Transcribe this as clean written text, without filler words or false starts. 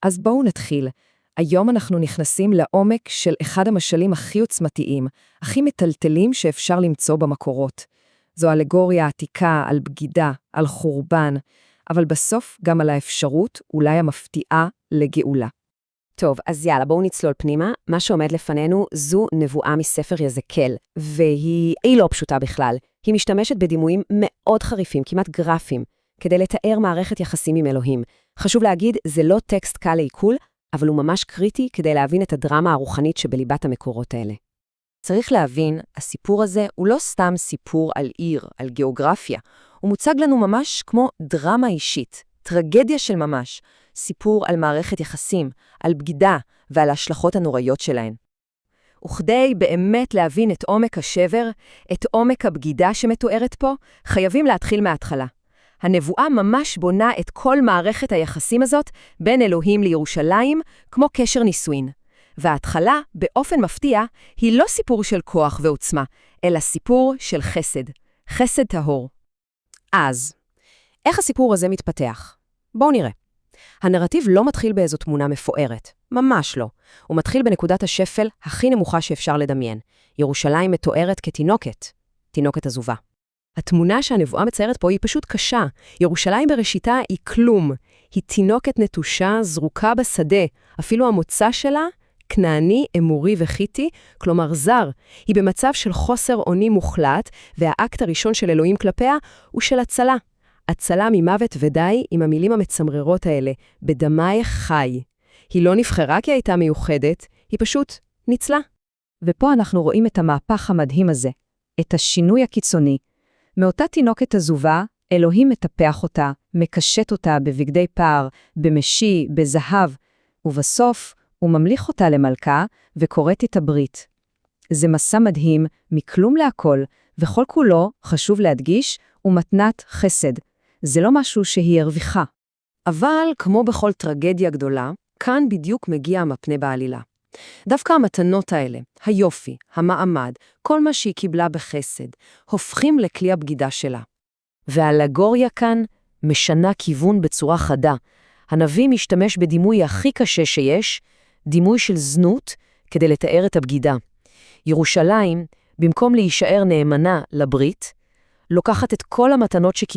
אז בואו נתחיל. היום אנחנו נכנסים לעומק של אחד המשלים הכי עוצמתיים, הכי מטלטלים שאפשר למצוא במקורות. זו אלגוריה עתיקה על בגידה, על חורבן, אבל בסוף גם על האפשרות, אולי המפתיעה, לגאולה. טוב, אז יאללה, בואו נצלול פנימה. מה שעומד לפנינו זו נבואה מספר יזקאל, והיא לא פשוטה בכלל. היא משתמשת בדימויים מאוד חריפים, כמעט גרפיים, כדי לתאר מערכת יחסים עם אלוהים. חשוב להגיד, זה לא טקסט קל לעיכול, אבל הוא ממש קריטי כדי להבין את הדרמה הרוחנית שבליבת המקורות האלה. צריך להבין, הסיפור הזה הוא לא סתם סיפור על עיר, על גיאוגרפיה. הוא מוצג לנו ממש כמו דרמה אישית, טרגדיה של ממש, סיפור על מערכת יחסים, על בגידה ועל ההשלכות הנוראיות שלהן. וכדי באמת להבין את עומק השבר, את עומק הבגידה שמתוארת פה, חייבים להתחיל מההתחלה. הנבואה ממש בונה את כל מערכת היחסים הזאת בין אלוהים לירושלים, כמו קשר נישואין. וההתחלה, באופן מפתיע, היא לא סיפור של כוח ועוצמה, אלא סיפור של חסד. חסד טהור. אז, איך הסיפור הזה מתפתח? בואו נראה. הנרטיב לא מתחיל באיזו תמונה מפוארת. ממש לא. הוא מתחיל בנקודת השפל הכי נמוכה שאפשר לדמיין. ירושלים מתוארת כתינוקת. תינוקת עזובה. התמונה שהנבואה מציירת פה היא פשוט קשה. ירושלים בראשיתה היא כלום. היא תינוקת נטושה, זרוקה בשדה. אפילו המוצא שלה, כנעני, אמורי וחיתי, כלומר זר. היא במצב של חוסר אונים מוחלט, והאקט הראשון של אלוהים כלפיה הוא של הצלה. הצלה ממוות ודי עם המילים המצמררות האלה, בדמייך חי. היא לא נבחרה כי הייתה מיוחדת, היא פשוט ניצלה. ופה אנחנו רואים את המהפך המדהים הזה, את השינוי הקיצוני. מאותה תינוקת עזובה, אלוהים מטפח אותה, מקשט אותה בבגדי פער, במשי, בזהב, ובסוף הוא ממליך אותה למלכה וקוראת את הברית. זה מסע מדהים, מכלום להכל, וכל כולו, חשוב להדגיש, הוא מתנת חסד. זה לא משהו שהיא הרוויחה. אבל כמו בכל טרגדיה גדולה, כאן בדיוק מגיע המפנה בעלילה. דווקא המתנות האלה, היופי, המעמד, כל מה שהיא קיבלה בחסד, הופכים לכלי הבגידה שלה. והאלגוריה כאן משנה כיוון בצורה חדה. הנביא משתמש בדימוי הכי קשה שיש, דימוי של זנות, כדי לתאר את הבגידה. ירושלים, במקום להישאר נאמנה לברית, לוקחת את כל המתנות